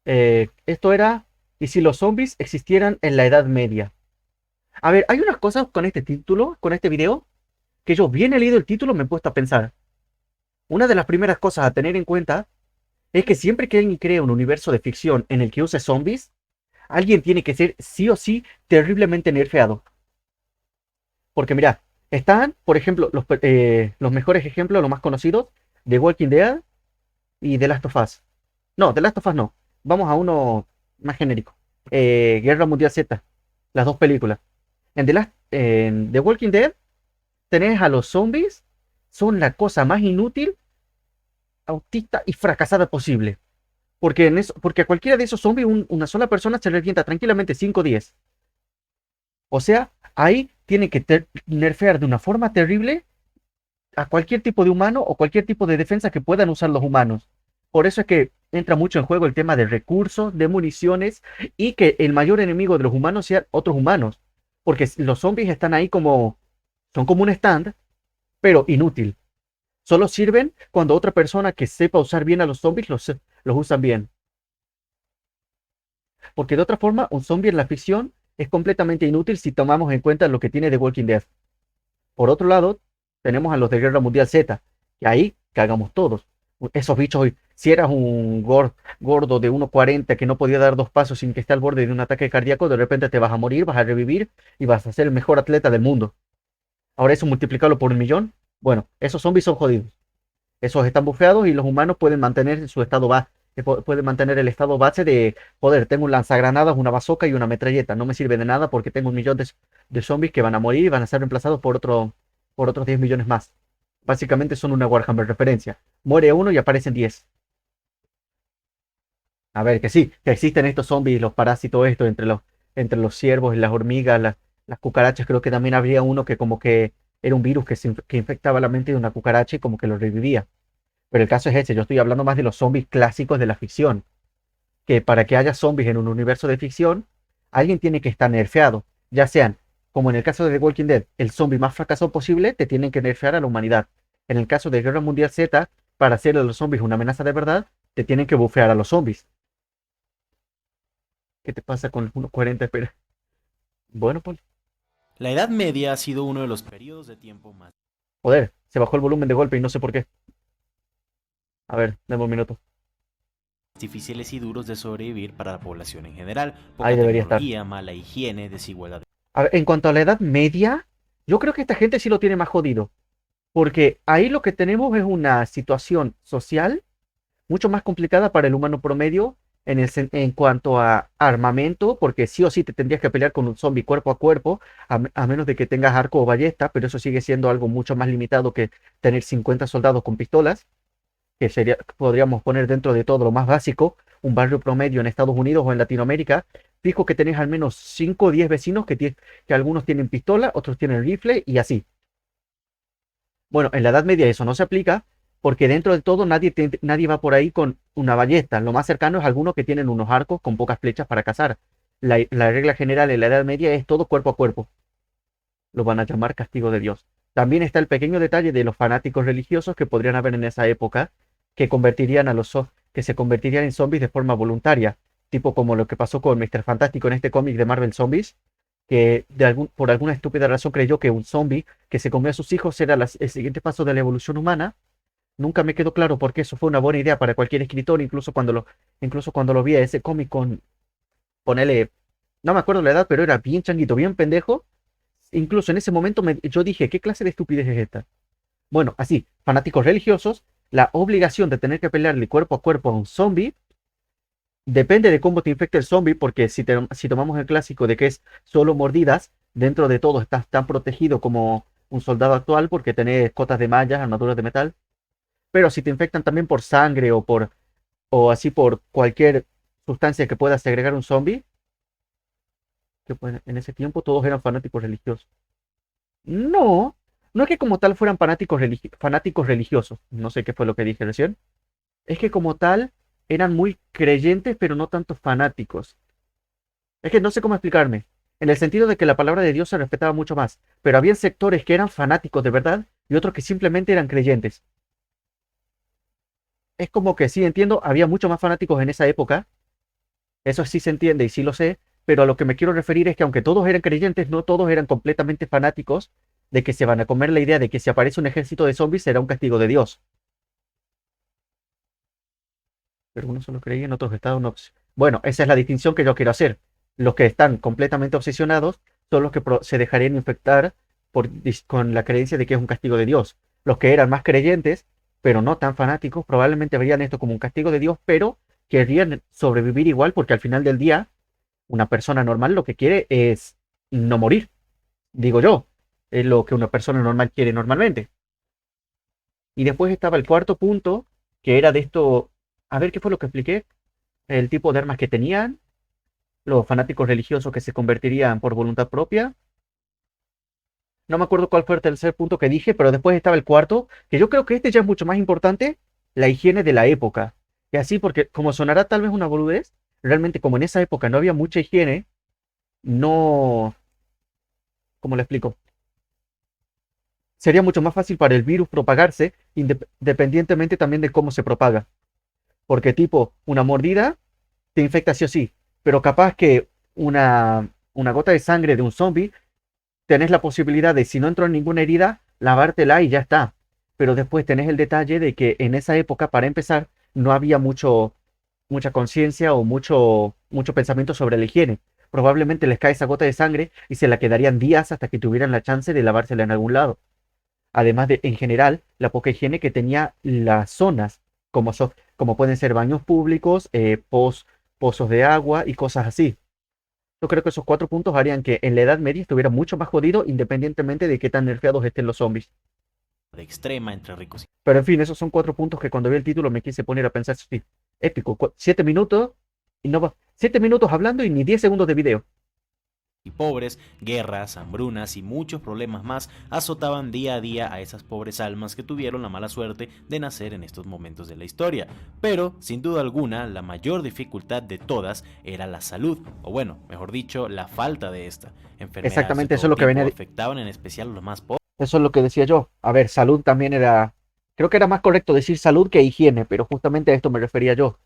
Esto era, ¿y si los zombies existieran en la Edad Media? A ver, hay unas cosas con este título, con este video, que yo bien he leído el título me he puesto a pensar. Una de las primeras cosas a tener en cuenta es que siempre que alguien crea un universo de ficción en el que use zombies, alguien tiene que ser sí o sí terriblemente nerfeado. Porque mira, están, por ejemplo, los mejores ejemplos, los más conocidos, de Walking Dead y The Last of Us. No, The Last of Us no. Vamos a uno más genérico. Guerra Mundial Z, las dos películas. En The Walking Dead tenés a los zombies, son la cosa más inútil, autista y fracasada posible. Porque a cualquiera de esos zombies una sola persona se le revienta tranquilamente 5 o 10. O sea, ahí tiene que nerfear de una forma terrible a cualquier tipo de humano o cualquier tipo de defensa que puedan usar los humanos. Por eso es que entra mucho en juego el tema de recursos, de municiones y que el mayor enemigo de los humanos sean otros humanos. Porque los zombies están ahí como, son como un stand, pero inútil. Solo sirven cuando otra persona que sepa usar bien a los zombies los usan bien. Porque de otra forma, un zombie en la ficción es completamente inútil si tomamos en cuenta lo que tiene The Walking Dead. Por otro lado, tenemos a los de Guerra Mundial Z, que ahí cagamos todos. Esos bichos, si eras un gordo de 1,40 que no podía dar dos pasos sin que esté al borde de un ataque cardíaco, de repente te vas a morir, vas a revivir y vas a ser el mejor atleta del mundo. Ahora eso multiplicarlo por 1 millón. Bueno, esos zombies son jodidos. Esos están bufeados y los humanos pueden mantener su estado base. Pueden mantener el estado base de, joder, tengo un lanzagranadas, una bazooka y una metralleta. No me sirve de nada porque tengo 1 millón de zombies que van a morir y van a ser reemplazados por otros 10 millones más. Básicamente son una Warhammer referencia. Muere uno y aparecen 10. A ver, que sí, que existen estos zombies, los parásitos, esto, entre los ciervos y las hormigas, las cucarachas. Creo que también habría uno que como que era un virus que infectaba la mente de una cucaracha y como que lo revivía. Pero el caso es ese, yo estoy hablando más de los zombies clásicos de la ficción, que para que haya zombies en un universo de ficción, alguien tiene que estar nerfeado, ya sean, como en el caso de The Walking Dead, el zombie más fracasado posible, te tienen que nerfear a la humanidad. En el caso de Guerra Mundial Z, para hacer de los zombies una amenaza de verdad, te tienen que bufear a los zombies. ¿Qué te pasa con los 1,40? Espera. Bueno, pues, La Edad Media ha sido uno de los periodos de tiempo más joder, se bajó el volumen de golpe y no sé por qué. A ver, dame un minuto. difíciles y duros de sobrevivir para la población en general. Ahí Poca debería estar. tecnología, mala higiene, desigualdad. A ver, en cuanto a la Edad Media, yo creo que esta gente sí lo tiene más jodido. Porque ahí lo que tenemos es una situación social mucho más complicada para el humano promedio en cuanto a armamento, porque sí o sí te tendrías que pelear con un zombie cuerpo a cuerpo, a menos de que tengas arco o ballesta, pero eso sigue siendo algo mucho más limitado que tener 50 soldados con pistolas, que sería, podríamos poner dentro de todo lo más básico, un barrio promedio en Estados Unidos o en Latinoamérica. Fijo que tenés al menos 5 o 10 vecinos que algunos tienen pistola, otros tienen rifle y así. Bueno, en la Edad Media eso no se aplica porque dentro de todo nadie va por ahí con una ballesta. Lo más cercano es algunos que tienen unos arcos con pocas flechas para cazar. La regla general en la Edad Media es todo cuerpo a cuerpo. Lo van a llamar castigo de Dios. También está el pequeño detalle de los fanáticos religiosos que podrían haber en esa época, que se convertirían en zombies de forma voluntaria, tipo como lo que pasó con Mr. Fantástico en este cómic de Marvel Zombies, que por alguna estúpida razón creyó que un zombie que se comió a sus hijos era el siguiente paso de la evolución humana. Nunca me quedó claro por qué eso fue una buena idea para cualquier escritor, incluso cuando lo vi a ese cómic ponele, no me acuerdo la edad, pero era bien changuito, bien pendejo. Incluso en ese momento yo dije, ¿qué clase de estupidez es esta? Bueno, así, fanáticos religiosos, la obligación de tener que pelearle cuerpo a cuerpo a un zombie depende de cómo te infecte el zombie, porque si tomamos el clásico de que es solo mordidas, dentro de todo estás tan protegido como un soldado actual porque tenés cotas de mallas, armaduras de metal. Pero si te infectan también por sangre o así por cualquier sustancia que pueda segregar un zombie, que pues, en ese tiempo todos eran fanáticos religiosos. No, no es que como tal fueran fanáticos religiosos, no sé qué fue lo que dije recién, es que como tal eran muy creyentes, pero no tanto fanáticos. Es que no sé cómo explicarme, en el sentido de que la palabra de Dios se respetaba mucho más, pero había sectores que eran fanáticos de verdad y otros que simplemente eran creyentes. Es como que sí, entiendo, había muchos más fanáticos en esa época, Eso sí se entiende y sí lo sé, pero a lo que me quiero referir es que aunque todos eran creyentes, no todos eran completamente fanáticos de que se van a comer la idea de que si aparece un ejército de zombies será un castigo de Dios. Pero unos solo creían, otros estaban Bueno, esa es la distinción que yo quiero hacer. Los que están completamente obsesionados son los que se dejarían infectar con la creencia de que es un castigo de Dios. Los que eran más creyentes, pero no tan fanáticos, probablemente verían esto como un castigo de Dios, pero querrían sobrevivir igual porque al final del día, una persona normal lo que quiere es no morir, digo yo. Es lo que una persona normal quiere normalmente. Y después estaba el cuarto punto, que era de esto, a ver qué fue lo que expliqué, el tipo de armas que tenían, los fanáticos religiosos que se convertirían por voluntad propia. No me acuerdo cuál fue el tercer punto que dije, pero después estaba el cuarto, que yo creo que este ya es mucho más importante, la higiene de la época. Y así, porque como sonará tal vez una boludez, realmente como en esa época no había mucha higiene, no, ¿cómo le explico? Sería mucho más fácil para el virus propagarse, independientemente también de cómo se propaga. Porque tipo, una mordida te infecta sí o sí, pero capaz que una gota de sangre de un zombie, tenés la posibilidad de, si no entró en ninguna herida, lavártela y ya está. Pero después tenés el detalle de que en esa época, para empezar, no había mucha conciencia o mucho pensamiento sobre la higiene. Probablemente les cae esa gota de sangre y se la quedarían días hasta que tuvieran la chance de lavársela en algún lado. Además de, en general, la poca higiene que tenía las zonas, como pueden ser baños públicos, pozos de agua y cosas así. Yo creo que esos cuatro puntos harían que en la Edad Media estuviera mucho más jodido independientemente de qué tan nerfeados estén los zombies. De extrema entre ricos Pero en fin, esos son cuatro puntos que cuando vi el título me quise poner a pensar, sí, épico, 7 minutos y no va, 7 minutos hablando y ni 10 segundos de video. y pobres, guerras, hambrunas y muchos problemas más azotaban día a día a esas pobres almas que tuvieron la mala suerte de nacer en estos momentos de la historia. Pero, sin duda alguna, la mayor dificultad de todas era la salud, o bueno, mejor dicho, la falta de esta. Enfermedades de Exactamente, eso todo es lo que tipo venía, afectaban en especial a los más pobres. eso es lo que decía yo. A ver, salud también era, creo que era más correcto decir salud que higiene, pero justamente a esto me refería yo,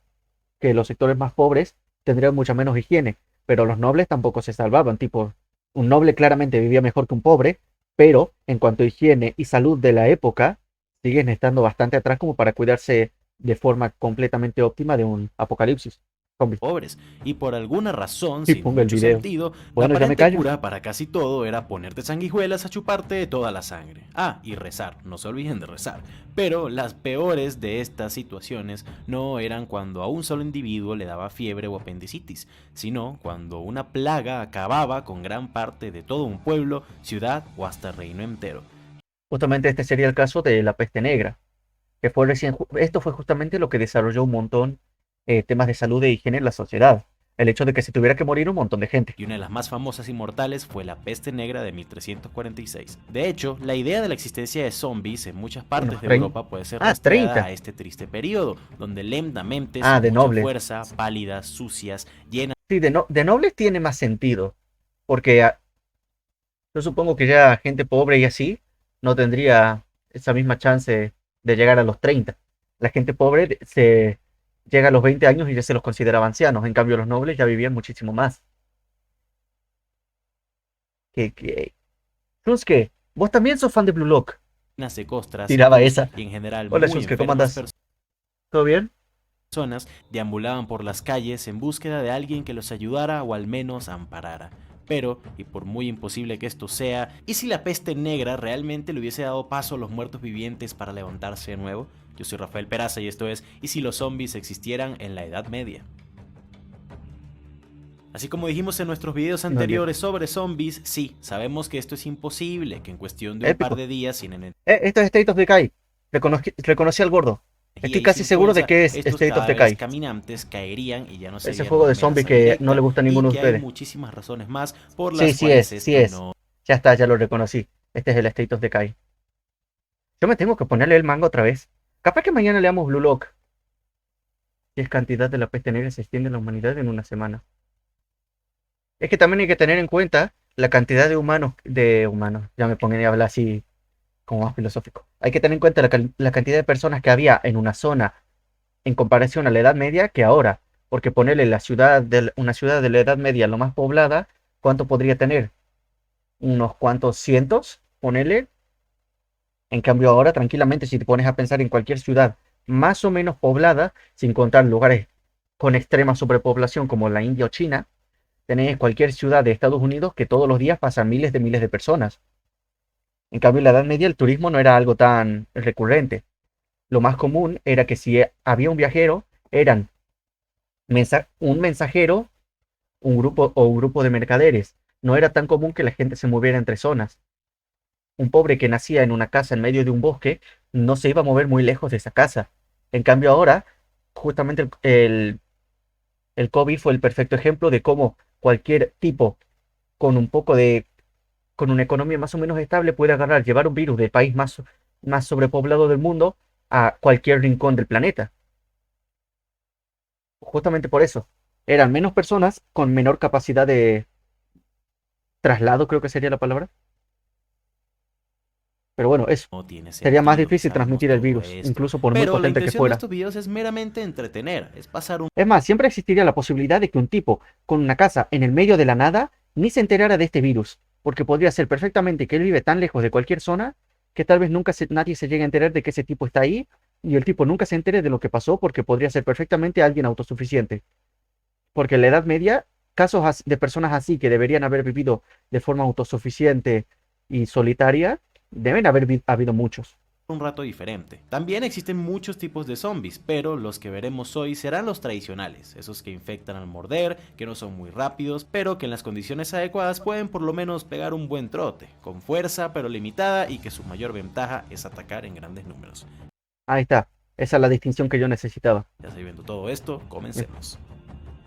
que los sectores más pobres tendrían mucha menos higiene, pero los nobles tampoco se salvaban, tipo, un noble claramente vivía mejor que un pobre, pero en cuanto a higiene y salud de la época, siguen estando bastante atrás como para cuidarse de forma completamente óptima de un apocalipsis zombie. Pobres, y por alguna razón, Y sin pongo el mucho video. sentido, la Bueno, ya me aparente callo. cura para casi todo era ponerte sanguijuelas a chuparte toda la sangre. Ah, y rezar, no se olviden de rezar. Pero las peores de estas situaciones no eran cuando a un solo individuo le daba fiebre o apendicitis, sino cuando una plaga acababa con gran parte de todo un pueblo, ciudad o hasta reino entero. Justamente este sería el caso de la peste negra, que fue esto fue justamente lo que desarrolló un montón temas de salud e higiene en la sociedad. El hecho de que se tuviera que morir un montón de gente. Y una de las más famosas y mortales fue la peste negra de 1346. De hecho, la idea de la existencia de zombies en muchas En partes los de 30. Europa puede ser Ah, rastreada 30. a este triste periodo, donde lentamente, Ah, sin de mucha nobles. fuerza, pálidas, sucias, llenas Sí, de nobles tiene más sentido. Porque yo supongo que ya gente pobre y así no tendría esa misma chance de llegar a los 30. La gente pobre se llega a los 20 años y ya se los consideraba ancianos. En cambio, los nobles ya vivían muchísimo más. Que... Shunsuke, vos también sos fan de Blue Lock. de costras y Tiraba pus, esa. y en general Hola muy Shunsuke, ¿cómo enfermas andas? ¿Todo bien? personas deambulaban por las calles en búsqueda de alguien que los ayudara o al menos amparara. Pero, y por muy imposible que esto sea, ¿y si la peste negra realmente le hubiese dado paso a los muertos vivientes para levantarse de nuevo? Yo soy Rafael Peraza y esto es ¿Y si los zombies existieran en la Edad Media? Así como dijimos en nuestros videos No, anteriores sobre zombies, sí, sabemos que esto es imposible, que en cuestión de un par épico. de días sin Esto es State of Decay. Reconocí al gordo. energía Estoy y casi sin seguro de fuerza, que es estos State of cadáveres Decay. caminantes caerían y ya no Ese serían juego una de mera zombie que no sangrienta, le gusta a y ninguno de que hay ustedes. muchísimas razones más por Sí, las sí cuales es, sí esto es. no Ya está, ya lo reconocí. Este es el State of Decay. Yo me tengo que ponerle el manga otra vez. Capaz que mañana leamos Blue Lock. 10 cantidad de la peste negra se extiende en la humanidad en una semana. Es que también hay que tener en cuenta la cantidad de humanos, ya me pongo a hablar así como más filosófico. Hay que tener en cuenta la cantidad de personas que había en una zona en comparación a la Edad Media que ahora. Porque ponerle una ciudad de la Edad Media, lo más poblada, ¿cuánto podría tener? Unos cuantos cientos, ponerle. En cambio, ahora tranquilamente, si te pones a pensar en cualquier ciudad más o menos poblada, sin contar lugares con extrema sobrepoblación como la India o China, tenés cualquier ciudad de Estados Unidos que todos los días pasan miles de personas. En cambio, en la Edad Media el turismo no era algo tan recurrente. Lo más común era que si había un viajero, eran un mensajero, un grupo de mercaderes. No era tan común que la gente se moviera entre zonas. Un pobre que nacía en una casa en medio de un bosque no se iba a mover muy lejos de esa casa. En cambio ahora, justamente el COVID fue el perfecto ejemplo de cómo cualquier tipo con un poco de, con una economía más o menos estable puede agarrar, llevar un virus del país más sobrepoblado del mundo a cualquier rincón del planeta. Justamente por eso. Eran menos personas con menor capacidad de traslado, creo que sería la palabra. Pero bueno, eso. No tiene Sería más sentido y difícil sabemos transmitir el todo virus, esto. incluso por muy Pero la potente que intención de fuera. estos videos es meramente entretener, es pasar un Es más, siempre existiría la posibilidad de que un tipo con una casa en el medio de la nada ni se enterara de este virus, porque podría ser perfectamente que él vive tan lejos de cualquier zona que tal vez nadie se llegue a enterar de que ese tipo está ahí y el tipo nunca se entere de lo que pasó porque podría ser perfectamente alguien autosuficiente. Porque en la Edad Media, de personas así que deberían haber vivido de forma autosuficiente y solitaria, deben habido muchos. rato diferente. También existen muchos tipos de zombies, pero los que veremos hoy serán los tradicionales, esos que infectan al morder, que no son muy rápidos, pero que en las condiciones adecuadas pueden por lo menos pegar un buen trote, con fuerza pero limitada y que su mayor ventaja es atacar en grandes números. Ahí está. Esa es la distinción que yo necesitaba. Ya sabiendo todo esto, comencemos.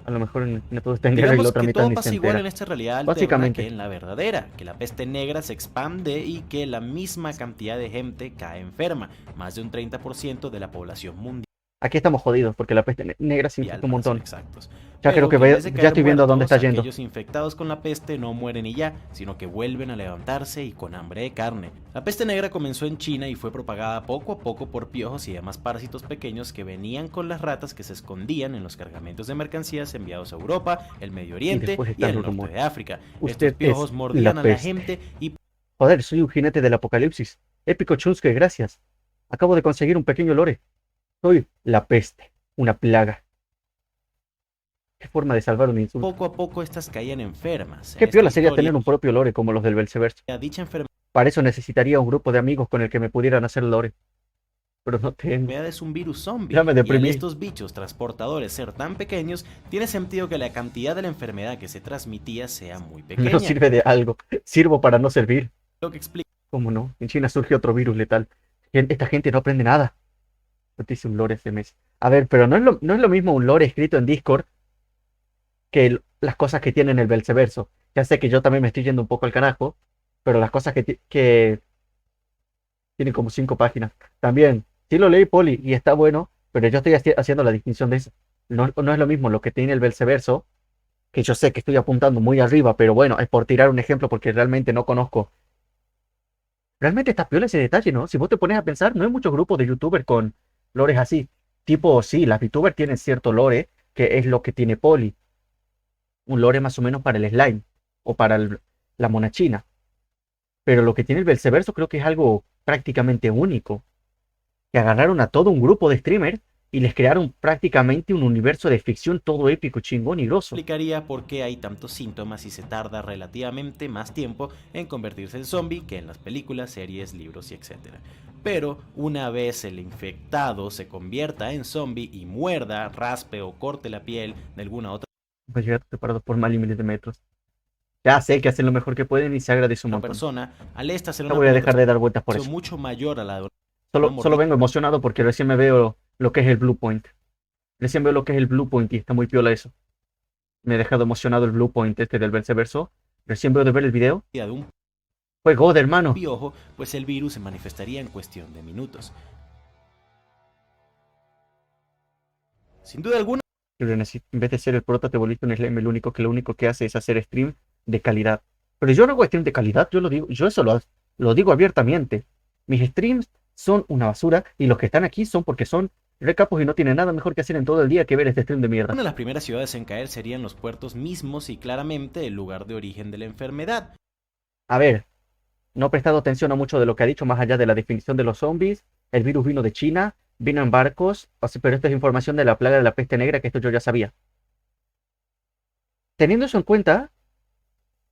A lo mejor en todo está en guerra y la Digamos otra que mitad todo ni se pasa igual entera. en esta realidad alterna que Básicamente. en la verdadera, que la peste negra se expande y que la misma cantidad de gente cae enferma, más de un 30% de la población mundial. Aquí estamos jodidos porque la peste negra se infecta un Para ser montón. exactos. Ya creo Pero que en vez de ya caer estoy viendo a dónde muertos, está yendo. aquellos infectados con la peste no mueren y ya, sino que vuelven a levantarse y con hambre de carne. La peste negra comenzó en China y fue propagada poco a poco por piojos y demás parásitos pequeños que venían con las ratas que se escondían en los cargamentos de mercancías enviados a Europa, el Medio Y Oriente después y están el los norte de rumores. África. Estos Usted es piojos la mordían a la peste. gente y Joder, soy un jinete del apocalipsis. Épico Chunske, gracias. Acabo de conseguir un pequeño lore. Soy la peste. Una plaga. Qué forma de salvar un insulto. poco a poco estas caían enfermas. En Qué esta piola sería historia, tener un propio lore como los del Belzeverso. dicha enfermedad Para eso necesitaría un grupo de amigos con el que me pudieran hacer lore. Pero no tengo. es un virus zombie, Ya me y al deprimí. estos bichos transportadores ser tan pequeños, tiene sentido que la cantidad de la enfermedad que se transmitía sea muy No pequeña. sirve de algo. Sirvo para no servir. Lo que explica ¿Cómo no? En China surge otro virus letal. Esta gente no aprende nada. Noticia un lore este mes. A ver, pero no es lo mismo un lore escrito en Discord que las cosas que tiene en el Belzeverso. Ya sé que yo también me estoy yendo un poco al carajo, pero las cosas que tienen como 5 páginas. También, sí lo leí, Poli, y está bueno, pero yo estoy haciendo la distinción de eso. No es lo mismo lo que tiene el Belzeverso, que yo sé que estoy apuntando muy arriba, pero bueno, es por tirar un ejemplo porque realmente no conozco. Realmente está piola ese detalle, ¿no? Si vos te pones a pensar, no hay muchos grupos de youtubers con lores así. Tipo, sí, las VTubers tienen cierto lore, que es lo que tiene Poli. Un lore más o menos para el slime o para la monachina. Pero lo que tiene el Belzeverso creo que es algo prácticamente único. Que agarraron a todo un grupo de streamers y les crearon prácticamente un universo de ficción todo épico, chingón y grosso. explicaría por qué hay tantos síntomas y se tarda relativamente más tiempo en convertirse en zombie que en las películas, series, libros y etc. Pero una vez el infectado se convierta en zombie y muerda, raspe o corte la piel de alguna otra Pues llegar separados por mal y miles de metros. Ya sé que hacen lo mejor que pueden y se agradece un montón. persona, al esta hacer Ya una voy a dejar de dar vueltas por penetración eso. mucho mayor a la de Solo vengo emocionado porque recién me veo lo que es el Blue Point. Recién veo lo que es el Blue Point y está muy piola eso. Me he dejado emocionado el Blue Point este del Verseverso. Recién veo de ver el video. de un Fue God, hermano. piojo, pues el virus se manifestaría en cuestión de minutos. Sin duda alguna, En vez de ser el prota, te volviste un slime. Lo único que hace es hacer stream de calidad. Pero yo no hago stream de calidad, yo lo digo, yo eso lo digo abiertamente. Mis streams son una basura y los que están aquí son porque son Recapos y no tiene nada mejor que hacer en todo el día que ver este stream de mierda. Una de las primeras ciudades en caer serían los puertos mismos y claramente el lugar de origen de la enfermedad. A ver, no he prestado atención a mucho de lo que ha dicho más allá de la definición de los zombies. El virus vino de China, vino en barcos, o sea, pero esto es información de la plaga de la peste negra, que esto yo ya sabía. Teniendo eso en cuenta,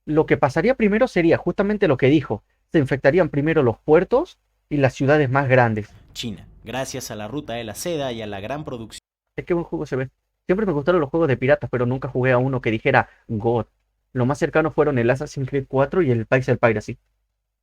lo que pasaría primero sería justamente lo que dijo. Se infectarían primero los puertos y las ciudades más grandes. China, gracias a la ruta de la seda y a la gran producción Es que buen juego se ve. Siempre me gustaron los juegos de piratas, pero nunca jugué a uno que dijera God. Lo más cercano fueron el Assassin's Creed 4 y el Pixel Piracy.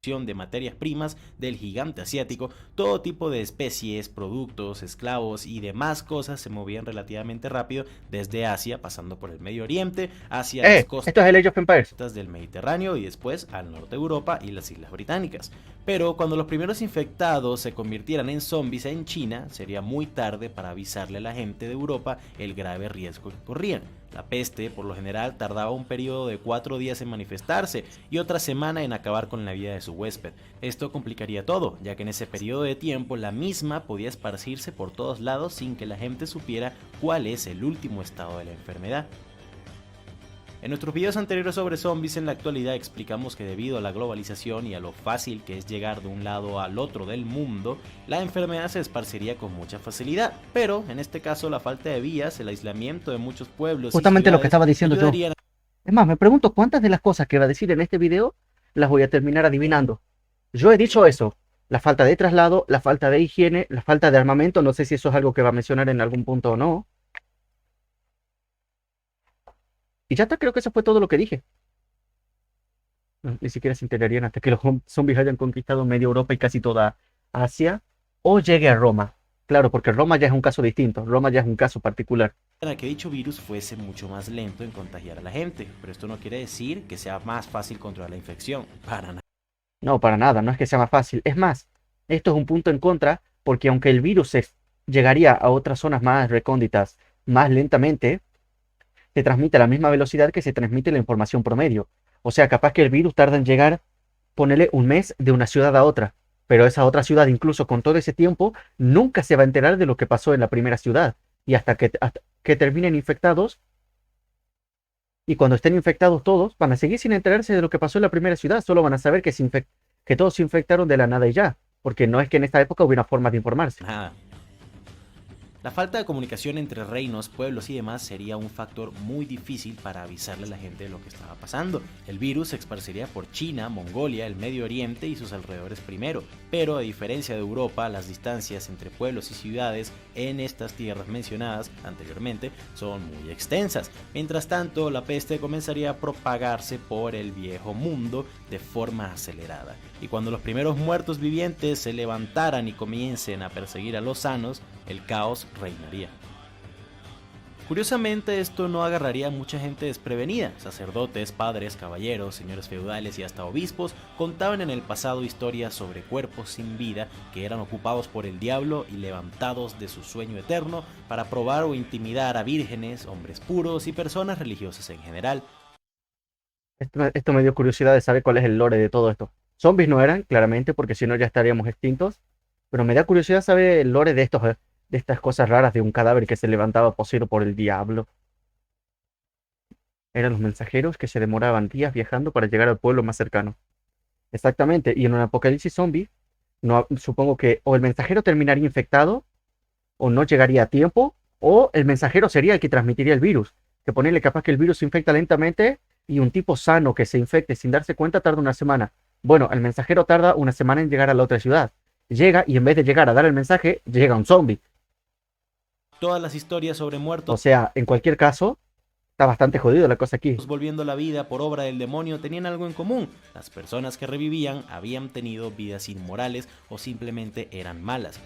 de materias primas del gigante asiático, todo tipo de especies, productos, esclavos y demás cosas se movían relativamente rápido desde Asia, pasando por el Medio Oriente, hacia las costas Esto es el Age of Empires. del Mediterráneo y después al norte de Europa y las Islas Británicas. Pero cuando los primeros infectados se convirtieran en zombies en China, sería muy tarde para avisarle a la gente de Europa el grave riesgo que corrían. La peste, por lo general, tardaba un periodo de 4 días en manifestarse y otra semana en acabar con la vida de su huésped. Esto complicaría todo, ya que en ese periodo de tiempo la misma podía esparcirse por todos lados sin que la gente supiera cuál es el último estado de la enfermedad. En nuestros videos anteriores sobre zombies en la actualidad explicamos que debido a la globalización y a lo fácil que es llegar de un lado al otro del mundo, la enfermedad se esparciría con mucha facilidad, pero en este caso la falta de vías, el aislamiento de muchos pueblos Justamente y lo que estaba diciendo yo. ayudarían. Es más, me pregunto cuántas de las cosas que va a decir en este video las voy a terminar adivinando. Yo he dicho eso. La falta de traslado, la falta de higiene, la falta de armamento. No sé si eso es algo que va a mencionar en algún punto o no. Y ya está, creo que eso fue todo lo que dije. No, ni siquiera se enterarían hasta que los zombies hayan conquistado media Europa y casi toda Asia. O llegue a Roma. Claro, porque Roma ya es un caso distinto. Roma ya es un caso particular. Para que dicho virus fuese mucho más lento en contagiar a la gente, pero esto no quiere decir que sea más fácil controlar la infección, para nada. No, para nada, no es que sea más fácil. Es más, esto es un punto en contra, porque aunque el virus llegaría a otras zonas más recónditas más lentamente, se transmite a la misma velocidad que se transmite la información promedio. O sea, capaz que el virus tarda en llegar, ponele un mes de una ciudad a otra, pero esa otra ciudad, incluso con todo ese tiempo, nunca se va a enterar de lo que pasó en la primera ciudad. Y hasta que terminen infectados, y cuando estén infectados todos, van a seguir sin enterarse de lo que pasó en la primera ciudad, solo van a saber que todos se infectaron de la nada y ya, porque no es que en esta época hubiera formas de informarse. Nada. La falta de comunicación entre reinos, pueblos y demás sería un factor muy difícil para avisarle a la gente de lo que estaba pasando. El virus se esparciría por China, Mongolia, el Medio Oriente y sus alrededores primero, pero a diferencia de Europa, las distancias entre pueblos y ciudades en estas tierras mencionadas anteriormente son muy extensas. Mientras tanto, la peste comenzaría a propagarse por el viejo mundo de forma acelerada. Y cuando los primeros muertos vivientes se levantaran y comiencen a perseguir a los sanos, el caos reinaría. Curiosamente, esto no agarraría a mucha gente desprevenida. Sacerdotes, padres, caballeros, señores feudales y hasta obispos contaban en el pasado historias sobre cuerpos sin vida que eran ocupados por el diablo y levantados de su sueño eterno para probar o intimidar a vírgenes, hombres puros y personas religiosas en general. Esto me dio curiosidad de saber cuál es el lore de todo esto. Zombies no eran, claramente, porque si no ya estaríamos extintos, pero me da curiosidad saber el lore de estas cosas raras de un cadáver que se levantaba poseído por el diablo. Eran los mensajeros que se demoraban días viajando para llegar al pueblo más cercano. Exactamente, y en un apocalipsis zombie, no, supongo que o el mensajero terminaría infectado, o no llegaría a tiempo, o el mensajero sería el que transmitiría el virus. Que ponerle capaz que el virus se infecta lentamente y un tipo sano que se infecte sin darse cuenta tarda una semana. Bueno, el mensajero tarda una semana en llegar a la otra ciudad. Llega y en vez de llegar a dar el mensaje, llega un zombie. Todas las historias sobre muertos, O sea, en cualquier caso, está bastante jodido la cosa aquí. volviendo a la vida por obra del demonio, tenían algo en común. Las personas que revivían habían tenido vidas inmorales o simplemente eran malas.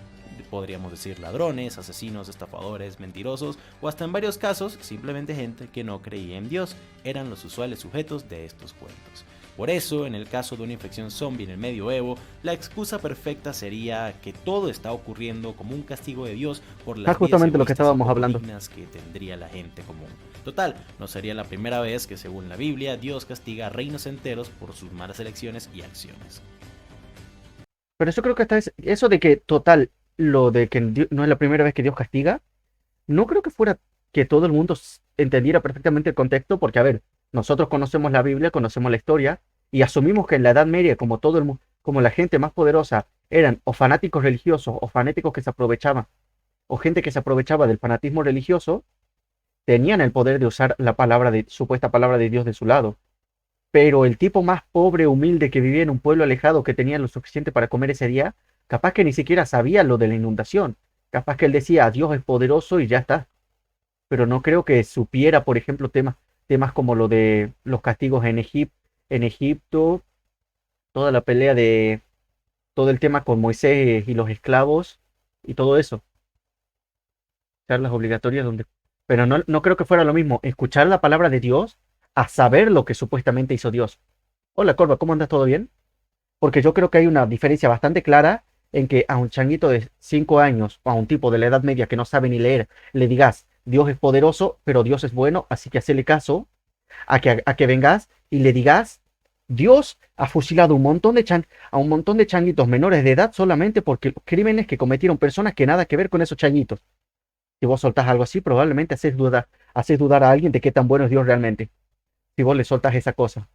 Podríamos decir ladrones, asesinos, estafadores, mentirosos o hasta en varios casos simplemente gente que no creía en Dios. Eran los usuales sujetos de estos cuentos. Por eso, en el caso de una infección zombie en el medioevo, la excusa perfecta sería que todo está ocurriendo como un castigo de Dios por las justamente lo que vidas egoístas estábamos y hablando. dignas que tendría la gente común. Total, no sería la primera vez que, según la Biblia, Dios castiga a reinos enteros por sus malas elecciones y acciones. Pero yo creo que hasta eso de que, total, lo de que no es la primera vez que Dios castiga, no creo que fuera que todo el mundo entendiera perfectamente el contexto, porque a ver, nosotros conocemos la Biblia, conocemos la historia, y asumimos que en la Edad Media, como todo el mundo, como la gente más poderosa eran o fanáticos religiosos o fanáticos que se aprovechaban, o gente que se aprovechaba del fanatismo religioso, tenían el poder de usar la palabra de, supuesta palabra de Dios de su lado. Pero el tipo más pobre, humilde, que vivía en un pueblo alejado, que tenía lo suficiente para comer ese día, capaz que ni siquiera sabía lo de la inundación. Capaz que él decía, Dios es poderoso y ya está. Pero no creo que supiera, por ejemplo, temas como lo de los castigos en Egipto, toda la pelea de todo el tema con Moisés y los esclavos y todo eso. Charlas obligatorias donde... Pero no creo que fuera lo mismo escuchar la palabra de Dios a saber lo que supuestamente hizo Dios. Hola, Corva, ¿cómo andas? ¿Todo bien? Porque yo creo que hay una diferencia bastante clara en que a un changuito de 5 años o a un tipo de la Edad Media que no sabe ni leer, le digas, Dios es poderoso, pero Dios es bueno, así que hacele caso, a que vengas y le digas, Dios ha fusilado a un montón de changuitos menores de edad solamente porque los crímenes que cometieron personas que nada que ver con esos changuitos. Si vos soltás algo así, probablemente haces dudar a alguien de qué tan bueno es Dios realmente. Si vos le soltás esa cosa.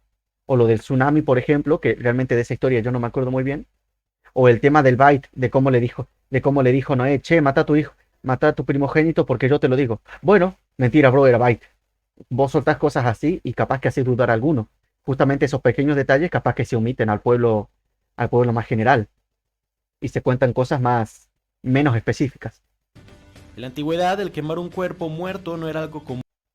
O lo del tsunami, por ejemplo, que realmente de esa historia yo no me acuerdo muy bien. O el tema del Byte, de cómo le dijo Noé, che, mata a tu hijo, mata a tu primogénito porque yo te lo digo. Bueno, mentira, bro, era Byte. Vos soltás cosas así y capaz que haces dudar a alguno. Justamente esos pequeños detalles capaz que se omiten al pueblo más general. Y se cuentan cosas menos específicas. En la antigüedad, el quemar un cuerpo muerto no era algo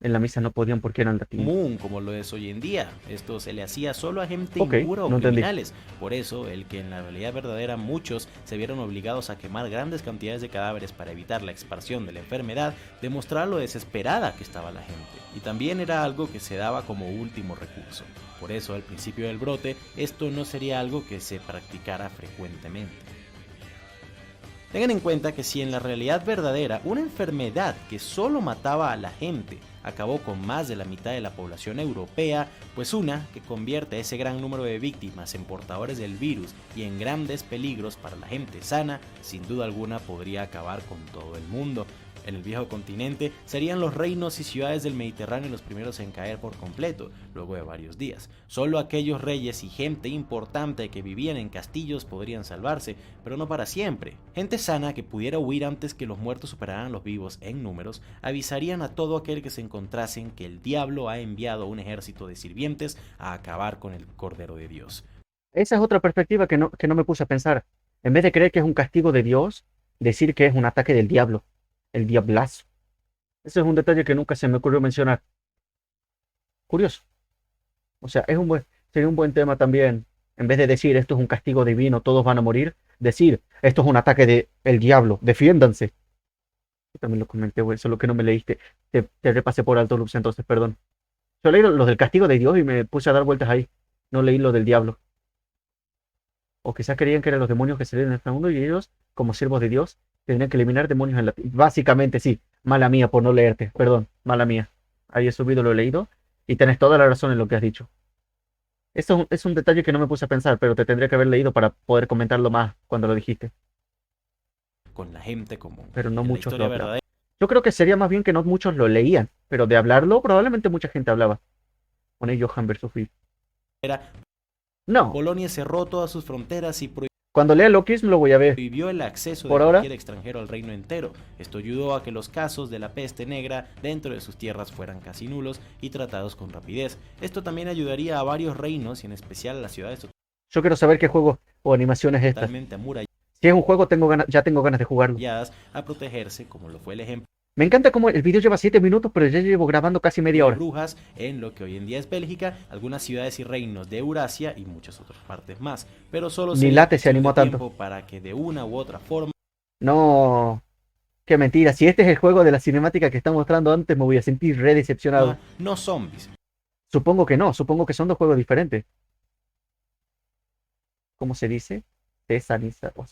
En la misa no podían porque eran latinos. común como lo es hoy en día. Esto se le hacía solo a gente Ok, impura o no entendí. criminales. Por eso, el que en la realidad verdadera muchos se vieron obligados a quemar grandes cantidades de cadáveres para evitar la expansión de la enfermedad, demostraba lo desesperada que estaba la gente. Y también era algo que se daba como último recurso. Por eso, al principio del brote, esto no sería algo que se practicara frecuentemente. Tengan en cuenta que si en la realidad verdadera una enfermedad que solo mataba a la gente acabó con más de la mitad de la población europea, pues una que convierte a ese gran número de víctimas en portadores del virus y en grandes peligros para la gente sana, sin duda alguna podría acabar con todo el mundo. En el viejo continente serían los reinos y ciudades del Mediterráneo los primeros en caer por completo, luego de varios días. Solo aquellos reyes y gente importante que vivían en castillos podrían salvarse, pero no para siempre. Gente sana que pudiera huir antes que los muertos superaran a los vivos en números, avisarían a todo aquel que se encontrasen que el diablo ha enviado un ejército de sirvientes a acabar con el Cordero de Dios. Esa es otra perspectiva que no me puse a pensar. En vez de creer que es un castigo de Dios, decir que es un ataque del diablo, el diablazo. Ese es un detalle que nunca se me ocurrió mencionar. Curioso. O sea, sería un buen tema también. En vez de decir esto es un castigo divino, todos van a morir, decir esto es un ataque del diablo, defiéndanse. Yo también lo comenté, güey, solo que no me leíste. Te repasé por alto, Lux, entonces, perdón. Yo leí lo del castigo de Dios y me puse a dar vueltas ahí. No leí lo del diablo. O quizás creían que eran los demonios que salían en este mundo y ellos, como siervos de Dios, tendrían que eliminar demonios en la tierra. Básicamente, sí. Mala mía por no leerte. Perdón, mala mía. Ahí he subido, lo he leído y tenés toda la razón en lo que has dicho. Esto es un detalle que no me puse a pensar, pero te tendría que haber leído para poder comentarlo más cuando lo dijiste. Con la gente común. Pero no En la muchos lo historia hablaban. verdadera, Yo creo que sería más bien que no muchos lo leían, pero de hablarlo probablemente mucha gente hablaba. Pone Johan versus Phil. No, Polonia cerró todas sus fronteras y cuando lea Lokis lo voy a ver. prohibió el acceso de Por ahora, cualquier extranjero al reino entero. Esto ayudó a que los casos de la peste negra dentro de sus tierras fueran casi nulos y tratados con rapidez. Esto también ayudaría a varios reinos y en especial a las ciudades yo quiero saber qué juego o animación es esta. totalmente amuralladas Si es un juego, ya tengo ganas de jugarlo. a protegerse, como lo fue el ejemplo Me encanta cómo el video lleva 7 minutos, pero ya llevo grabando casi media de hora. Brujas en lo que hoy en día es Bélgica, algunas ciudades y reinos de Eurasia y muchas otras partes más. Pero solo Ni sería Late se cuestión animó de a tanto. tiempo para que de una u otra forma No, qué mentira. Si este es el juego de la cinemática que está mostrando antes, me voy a sentir re decepcionado. no zombies. Supongo que no, supongo que son dos juegos diferentes. ¿Cómo se dice? Saniza o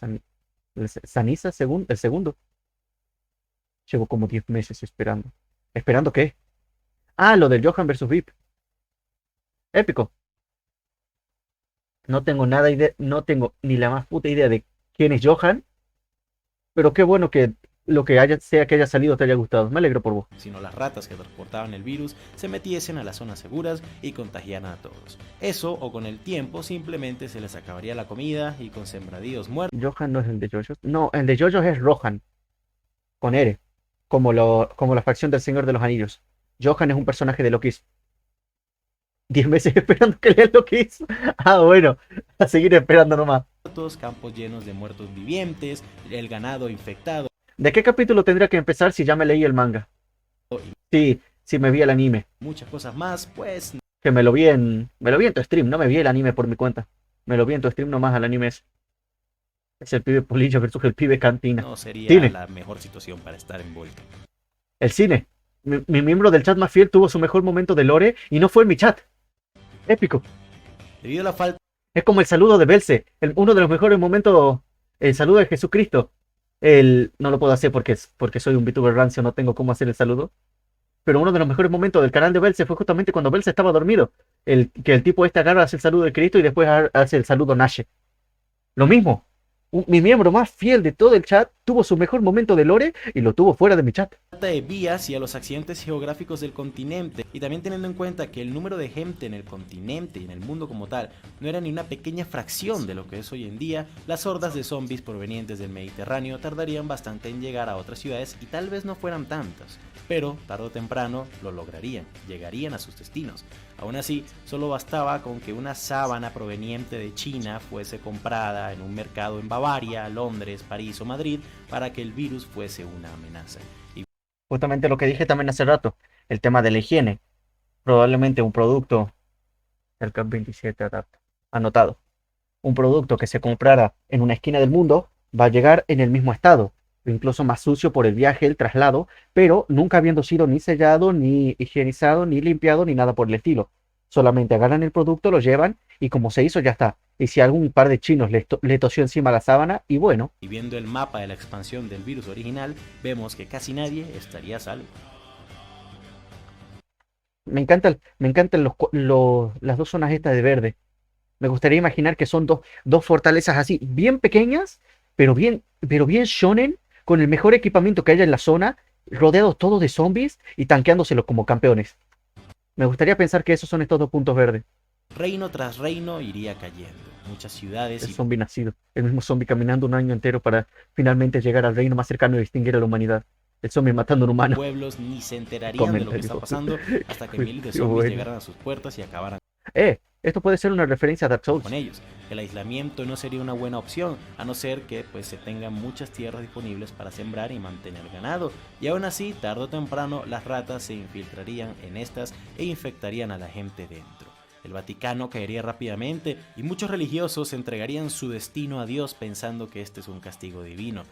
Saniza, el segundo. Llevo como 10 meses esperando. ¿Esperando qué? Ah, lo del Johan versus VIP. Épico. No tengo nada idea, no tengo ni la más puta idea de quién es Johan, Pero qué bueno que lo que sea que haya salido te haya gustado. Me alegro por vos. Sino las ratas que transportaban el virus se metiesen a las zonas seguras y contagiaran a todos. Eso o con el tiempo simplemente se les acabaría la comida y con sembradíos muertos Johan no es el de JoJo's. No, el de JoJo's es Rohan, con R, como la facción del Señor de los Anillos. Johan es un personaje de Loki. 10 meses esperando que leas lo que hizo. Ah, bueno, a seguir esperando nomás. campos llenos de muertos vivientes, el ganado infectado ¿De qué capítulo tendría que empezar si ya me leí el manga? y Sí, sí me vi el anime. muchas cosas más, pues Que me lo vi en tu stream, no me vi el anime por mi cuenta. Me lo vi en tu stream nomás al anime ese. Es el pibe Polillo versus el pibe Cantina. no sería Cine, la mejor situación para estar envuelto. el cine. Mi miembro del chat más fiel tuvo su mejor momento de lore y no fue en mi chat. Épico. Debido a la falta Es como el saludo de Belce, uno de los mejores momentos, el saludo de Jesucristo. No lo puedo hacer porque soy un VTuber rancio, no tengo cómo hacer el saludo. Pero uno de los mejores momentos del canal de Belce fue justamente cuando Belce estaba dormido. Que el tipo este agarra, hace el saludo de Cristo y después hace el saludo Nashe. Lo mismo. Mi miembro más fiel de todo el chat tuvo su mejor momento de lore y lo tuvo fuera de mi chat. de vías y a los accidentes geográficos del continente, y también teniendo en cuenta que el número de gente en el continente y en el mundo como tal no era ni una pequeña fracción de lo que es hoy en día, las hordas de zombies provenientes del Mediterráneo tardarían bastante en llegar a otras ciudades y tal vez no fueran tantas, pero tarde o temprano lo lograrían, llegarían a sus destinos. Aún así, solo bastaba con que una sábana proveniente de China fuese comprada en un mercado en Bavaria, Londres, París o Madrid para que el virus fuese una amenaza. Justamente lo que dije también hace rato, el tema de la higiene. Probablemente un producto, el CAP 27 adapta, anotado. Un producto que se comprara en una esquina del mundo va a llegar en el mismo estado, incluso más sucio por el viaje, el traslado, pero nunca habiendo sido ni sellado, ni higienizado, ni limpiado, ni nada por el estilo. Solamente agarran el producto, lo llevan y como se hizo ya está. Y si algún par de chinos le tosió encima la sábana, y bueno. Y viendo el mapa de la expansión del virus original, vemos que casi nadie estaría a salvo. Me encantan las dos zonas estas de verde. Me gustaría imaginar que son dos fortalezas así, bien pequeñas, pero bien shonen, con el mejor equipamiento que haya en la zona, rodeados todos de zombies y tanqueándoselos como campeones. Me gustaría pensar que esos son estos dos puntos verdes. Reino tras reino iría cayendo. Muchas ciudades El y zombie nacido, el mismo zombie caminando un año entero para finalmente llegar al reino más cercano y distinguir a la humanidad. El zombie matando a un humano. pueblos ni se enterarían de lo que está Comentario. pasando hasta que miles de Qué zombies bueno. llegaran a sus puertas y acabaran Esto puede ser una referencia a Dark con Souls. ellos. El aislamiento no sería una buena opción, a no ser que pues se tengan muchas tierras disponibles para sembrar y mantener ganado. Y aún así, tarde o temprano, las ratas se infiltrarían en estas e infectarían a la gente dentro. El Vaticano caería rápidamente y muchos religiosos entregarían su destino a Dios pensando que este es un castigo divino.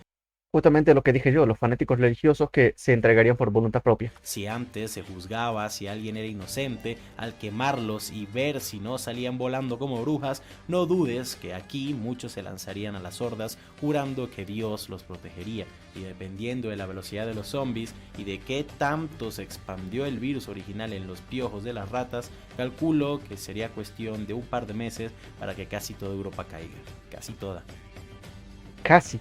Justamente lo que dije yo, los fanáticos religiosos que se entregarían por voluntad propia. Si antes se juzgaba si alguien era inocente, al quemarlos y ver si no salían volando como brujas, no dudes que aquí muchos se lanzarían a las hordas jurando que Dios los protegería. Y dependiendo de la velocidad de los zombies y de qué tanto se expandió el virus original en los piojos de las ratas, calculo que sería cuestión de un par de meses para que casi toda Europa caiga. Casi toda. Casi.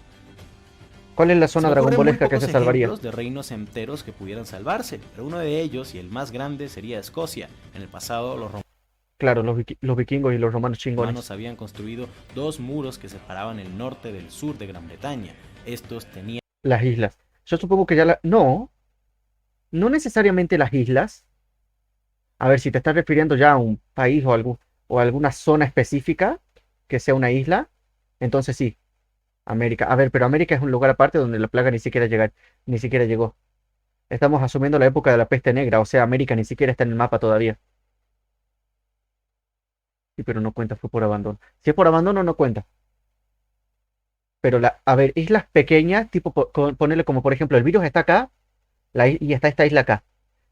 ¿Cuál es la Se zona me ocurren muy dragonbolesca que pocos se salvaría? ejemplos de reinos enteros que pudieran salvarse, pero uno de ellos y el más grande sería Escocia. En el pasado los Claro, los vikingos y los romanos chingones. romanos habían construido dos muros que separaban el norte del sur de Gran Bretaña. Estos tenían Las islas. Yo supongo que ya la... No, no necesariamente las islas. A ver, si te estás refiriendo ya a un país o alguna zona específica que sea una isla, entonces sí, América. A ver, pero América es un lugar aparte donde la plaga ni siquiera llegó. Estamos asumiendo la época de la peste negra, o sea, América ni siquiera está en el mapa todavía. Sí, pero no cuenta, fue por abandono. Si es por abandono, no cuenta. Pero a ver, islas pequeñas, tipo ponerle como por ejemplo, el virus está acá y está esta isla acá.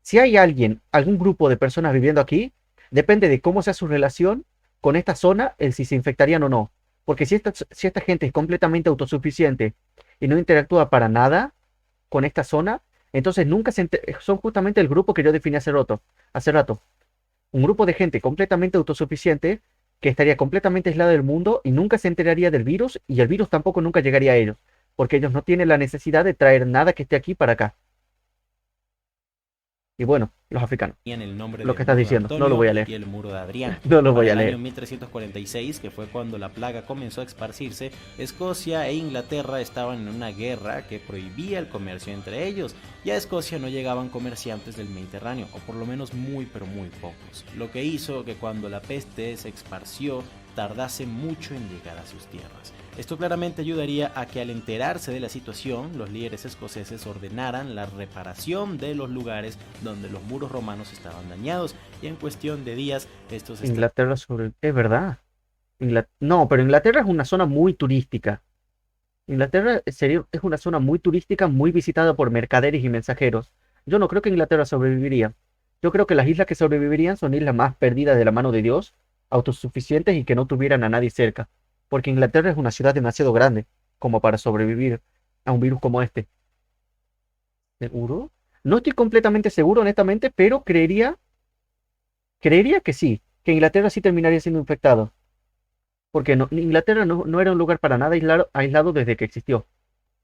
Si hay algún grupo de personas viviendo aquí, depende de cómo sea su relación con esta zona, el si se infectarían o no. Porque si esta gente es completamente autosuficiente y no interactúa para nada con esta zona, entonces nunca son justamente el grupo que yo definí hace rato. Un grupo de gente completamente autosuficiente que estaría completamente aislada del mundo y nunca se enteraría del virus y el virus tampoco nunca llegaría a ellos. porque ellos no tienen la necesidad de traer nada que esté aquí para acá. Y bueno, los africanos, En el nombre lo que del estás muro de diciendo, no lo Antonio voy a y leer, el muro de Adrián. no lo voy Para a el año leer. 1346, que fue cuando la plaga comenzó a esparcirse, Escocia e Inglaterra estaban en una guerra que prohibía el comercio entre ellos, y a Escocia no llegaban comerciantes del Mediterráneo, o por lo menos muy pero muy pocos, lo que hizo que cuando la peste se esparció tardase mucho en llegar a sus tierras. Esto claramente ayudaría a que al enterarse de la situación, los líderes escoceses ordenaran la reparación de los lugares donde los muros romanos estaban dañados, y en cuestión de días estos Inglaterra sobre... Es verdad. No, pero Inglaterra es una zona muy turística. Inglaterra es una zona muy turística, muy visitada por mercaderes y mensajeros. Yo no creo que Inglaterra sobreviviría. Yo creo que las islas que sobrevivirían son islas más perdidas de la mano de Dios, autosuficientes y que no tuvieran a nadie cerca. Porque Inglaterra es una ciudad demasiado grande como para sobrevivir a un virus como este. ¿Seguro? No estoy completamente seguro, honestamente, pero creería que sí, que Inglaterra sí terminaría siendo infectado. Porque Inglaterra no era un lugar para nada aislado desde que existió.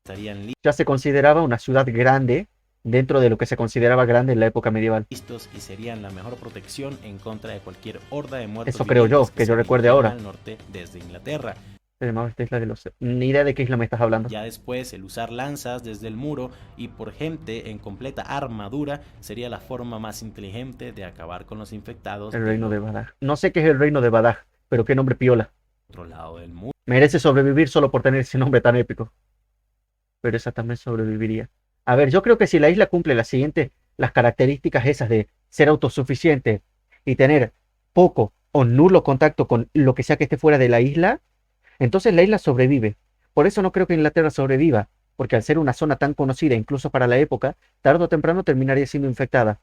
estarían Ya se consideraba una ciudad grande dentro de lo que se consideraba grande en la época medieval. listos y serían la mejor protección en contra de cualquier horda de muertos Eso creo yo, vivientes que que yo se recuerde dirigieran ahora. al norte desde Inglaterra. Se llamaba esta isla de los... Ni idea de qué isla me estás hablando. Ya después, el usar lanzas desde el muro y por gente en completa armadura sería la forma más inteligente de acabar con los infectados El del reino de Badaj. No sé qué es el reino de Badaj, pero qué nombre piola. otro lado del muro. Merece sobrevivir solo por tener ese nombre tan épico. Pero esa también sobreviviría. A ver, yo creo que si la isla cumple las características esas de ser autosuficiente y tener poco o nulo contacto con lo que sea que esté fuera de la isla, entonces la isla sobrevive. Por eso no creo que Inglaterra sobreviva, porque al ser una zona tan conocida, incluso para la época, tarde o temprano terminaría siendo infectada.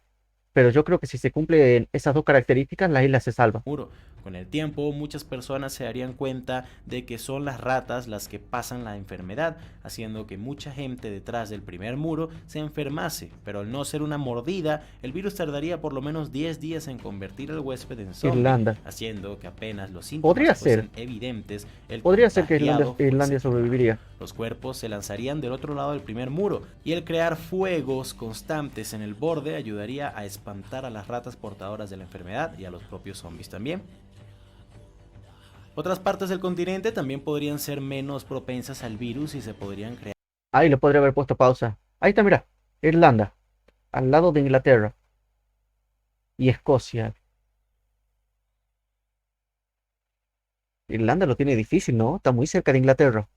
Pero yo creo que si se cumplen esas dos características, la isla se salva. Muro. Con el tiempo, muchas personas se darían cuenta de que son las ratas las que pasan la enfermedad, haciendo que mucha gente detrás del primer muro se enfermase, pero al no ser una mordida, el virus tardaría por lo menos 10 días en convertir al huésped en zombie, Irlanda. haciendo que apenas los Podría síntomas ser. fuesen evidentes, el Podría ser que contagiado Irlanda fuese quemado. sobreviviría. Los cuerpos se lanzarían del otro lado del primer muro, y el crear fuegos constantes en el borde ayudaría a espantar a las ratas portadoras de la enfermedad y a los propios zombies también. Otras partes del continente también podrían ser menos propensas al virus y se podrían crear Ahí le podría haber puesto pausa. Ahí está, mira. Irlanda, al lado de Inglaterra. Y Escocia. Irlanda lo tiene difícil, ¿no? Está muy cerca de Inglaterra.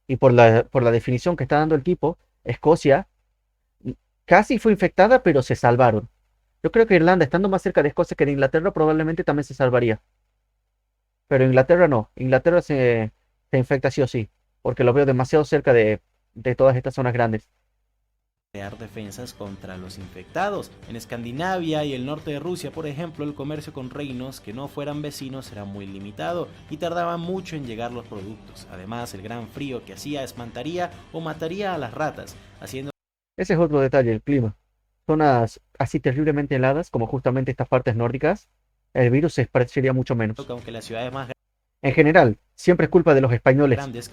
Y por la definición que está dando el tipo, Escocia casi fue infectada, pero se salvaron. Yo creo que Irlanda, estando más cerca de Escocia que de Inglaterra, probablemente también se salvaría. Pero Inglaterra no. Inglaterra se infecta sí o sí. Porque lo veo demasiado cerca de todas estas zonas grandes. defensas contra los infectados. En Escandinavia y el norte de Rusia, por ejemplo, el comercio con reinos que no fueran vecinos era muy limitado y tardaba mucho en llegar los productos. Además, el gran frío que hacía espantaría o mataría a las ratas, haciendo Ese es otro detalle, el clima. Zonas así terriblemente heladas, como justamente estas partes nórdicas, el virus se esparciría mucho menos. que aunque las ciudades más En general, siempre es culpa de los españoles grandes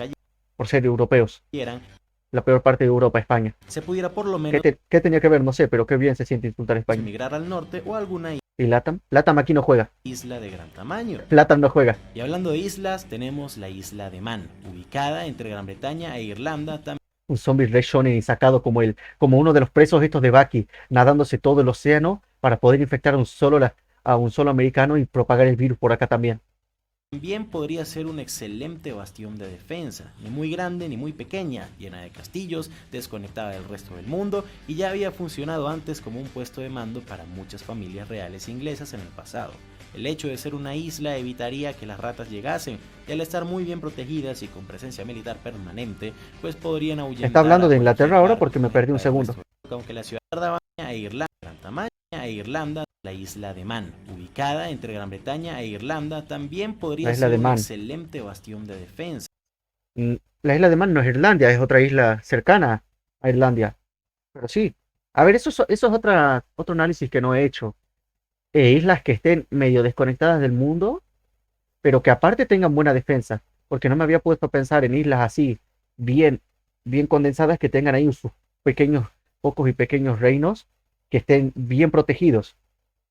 por ser europeos. cayeran, La peor parte de Europa, España. se pudiera por lo ¿Qué, menos qué tenía que ver? No sé, pero qué bien se siente insultar a España. emigrar al norte o a alguna ¿Y Latam? Latam aquí no juega. isla de gran tamaño. Latam no juega. Y hablando de islas, tenemos la isla de Man, ubicada entre Gran Bretaña e Irlanda, también Un zombie Red Shonen y sacado como uno de los presos estos de Baki, nadándose todo el océano para poder infectar a un solo americano y propagar el virus por acá también. podría ser un excelente bastión de defensa, ni muy grande ni muy pequeña, llena de castillos, desconectada del resto del mundo, y ya había funcionado antes como un puesto de mando para muchas familias reales inglesas en el pasado. El hecho de ser una isla evitaría que las ratas llegasen, y al estar muy bien protegidas y con presencia militar permanente, pues podrían ahuyentar. Está hablando de a Inglaterra cualquier ahora barco porque me perdí un del resto segundo. del mundo. Aunque la ciudad tardaba a Irlanda, gran tamaño, e Irlanda, la isla de Man, ubicada entre Gran Bretaña e Irlanda, también podría La isla ser de un Man. excelente bastión de defensa. La isla de Man no es Irlandia, es otra isla cercana a Irlandia. Pero sí. A ver, eso es otro análisis que no he hecho. Islas que estén medio desconectadas del mundo, pero que aparte tengan buena defensa. Porque no me había puesto a pensar en islas así, bien, bien condensadas, que tengan ahí sus pequeños, pocos y pequeños reinos que estén bien protegidos.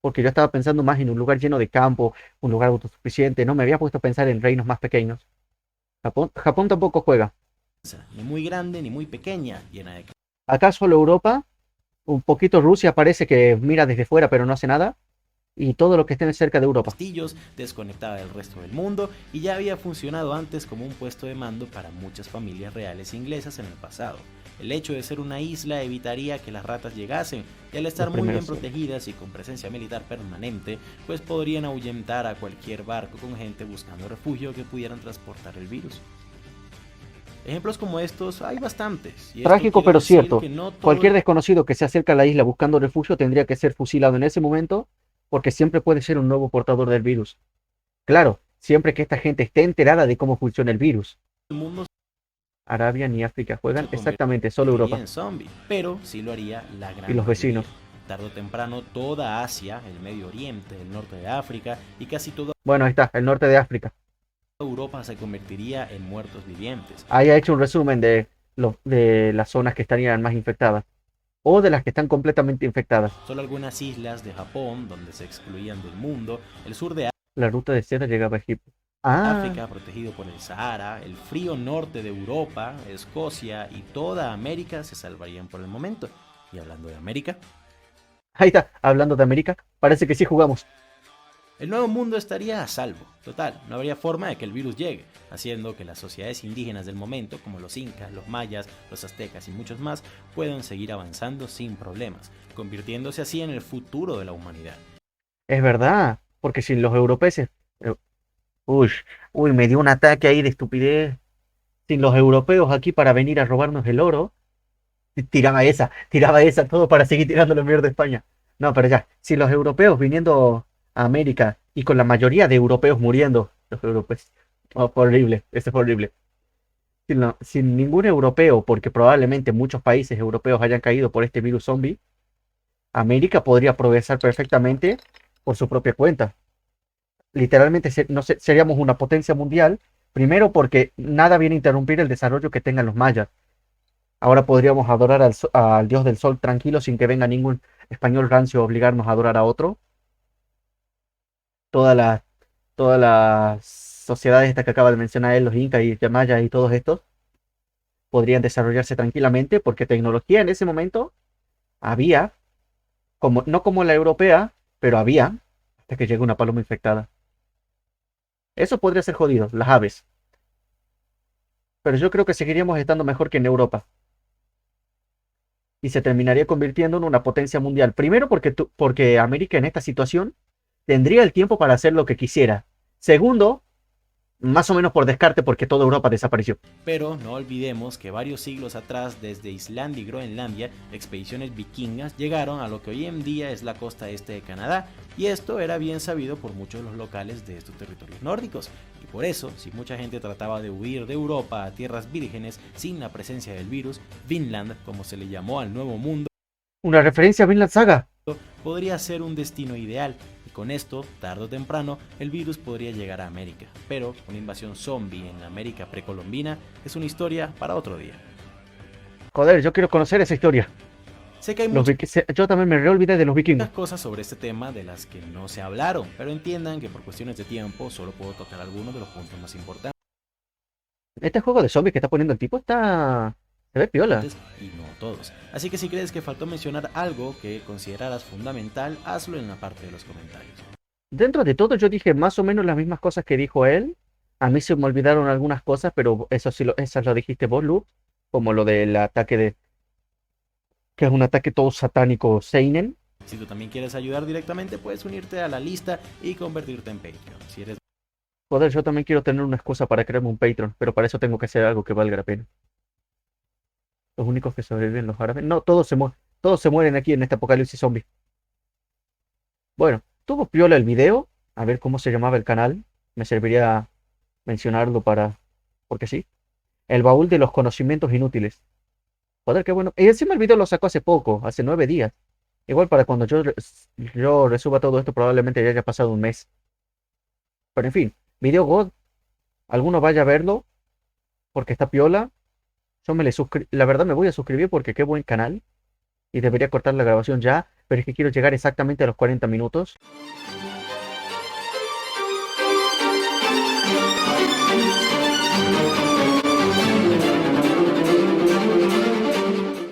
Porque yo estaba pensando más en un lugar lleno de campo, un lugar autosuficiente, no me había puesto a pensar en reinos más pequeños. Japón tampoco juega. Ni muy grande ni muy pequeña, llena de Acá solo Europa, un poquito Rusia parece que mira desde fuera pero no hace nada, y todo lo que esté cerca de Europa. castillos, desconectada del resto del mundo, y ya había funcionado antes como un puesto de mando para muchas familias reales inglesas en el pasado. El hecho de ser una isla evitaría que las ratas llegasen, y al estar Los muy bien primeros. protegidas y con presencia militar permanente, pues podrían ahuyentar a cualquier barco con gente buscando refugio que pudieran transportar el virus. Ejemplos como estos hay bastantes, y esto Trágico quiere pero decir cierto. que no todo Cualquier desconocido que se acerca a la isla buscando refugio tendría que ser fusilado en ese momento, porque siempre puede ser un nuevo portador del virus. Claro, siempre que esta gente esté enterada de cómo funciona el virus. el mundo Arabia ni África se juegan, exactamente, solo convertiría Europa en zombie, pero sí lo haría la y gran los mayoría. vecinos. Tarde o temprano toda Asia, el Medio Oriente, el norte de África y casi toda Bueno, ahí está, el norte de África. Europa se convertiría en muertos vivientes. Ahí ha hecho un resumen de las zonas que estarían más infectadas o de las que están completamente infectadas. Solo algunas islas de Japón, donde se excluían del mundo, el sur de La ruta de seda llegaba a Egipto. Ah, África, protegido por el Sahara, el frío norte de Europa, Escocia y toda América se salvarían por el momento. Y hablando de América, ahí está, hablando de América, parece que sí jugamos. el nuevo mundo estaría a salvo. Total, no habría forma de que el virus llegue, haciendo que las sociedades indígenas del momento, como los incas, los mayas, los aztecas y muchos más, puedan seguir avanzando sin problemas, convirtiéndose así en el futuro de la humanidad. Es verdad, porque sin los europeos... Uy, uy, me dio un ataque ahí de estupidez. Sin los europeos aquí para venir a robarnos el oro. Tiraba esa, todo para seguir tirando la mierda de España. No, pero ya, si los europeos viniendo a América y con la mayoría de europeos muriendo, los europeos, oh, fue horrible, eso fue horrible. Sin ningún europeo, porque probablemente muchos países europeos hayan caído por este virus zombie, América podría progresar perfectamente por su propia cuenta. Literalmente no seríamos una potencia mundial, primero porque nada viene a interrumpir el desarrollo que tengan los mayas. Ahora podríamos adorar al dios del sol tranquilo sin que venga ningún español rancio a obligarnos a adorar a otro. Todas las, todas las sociedades estas que acaba de mencionar él, los incas y mayas y todos estos, podrían desarrollarse tranquilamente porque tecnología en ese momento había, como, no como la europea, pero había, hasta que llegó una paloma infectada. Eso podría ser jodido, las aves. Pero yo creo que seguiríamos estando mejor que en Europa. Y se terminaría convirtiendo en una potencia mundial. Primero porque América en esta situación tendría el tiempo para hacer lo que quisiera. Segundo, más o menos por descarte porque toda Europa desapareció. Pero no olvidemos que varios siglos atrás, desde Islandia y Groenlandia, expediciones vikingas llegaron a lo que hoy en día es la costa este de Canadá, y esto era bien sabido por muchos de los locales de estos territorios nórdicos. Y por eso, si mucha gente trataba de huir de Europa a tierras vírgenes sin la presencia del virus, Vinland, como se le llamó al Nuevo Mundo, Una referencia a Vinland Saga. podría ser un destino ideal, y con esto, tarde o temprano, el virus podría llegar a América. Pero una invasión zombie en la América precolombina es una historia para otro día. Joder, yo quiero conocer esa historia. Sé que hay muchas Yo también me reolvidé de los vikingos. cosas sobre este tema de las que no se hablaron, pero entiendan que por cuestiones de tiempo solo puedo tocar algunos de los puntos más importantes Este juego de zombies que está poniendo el tipo está... Se ve piola. y no todos. Así que si crees que faltó mencionar algo que consideraras fundamental, hazlo en la parte de los comentarios. Dentro de todo yo dije más o menos las mismas cosas que dijo él. A mí se me olvidaron algunas cosas, pero eso sí, esas lo dijiste vos, Lu. Como lo del ataque de... Que es un ataque todo satánico Seinen. Si tú también quieres ayudar directamente, puedes unirte a la lista y convertirte en Patreon. Si eres Joder, yo también quiero tener una excusa para crearme un Patreon, pero para eso tengo que hacer algo que valga la pena. Los únicos que sobreviven los árabes. No, todos se mueren aquí en este apocalipsis zombie. Bueno, tuvo piola el video. A ver cómo se llamaba el canal. Me serviría mencionarlo para... Porque sí. El baúl de los conocimientos inútiles. Joder, qué bueno. Y encima el video lo sacó hace poco, hace 9 días. Igual para cuando yo resuba todo esto probablemente ya haya pasado un mes. Pero en fin, video God. Alguno vaya a verlo porque está piola. La verdad me voy a suscribir porque qué buen canal. Y debería cortar la grabación ya, pero es que quiero llegar exactamente a los 40 minutos.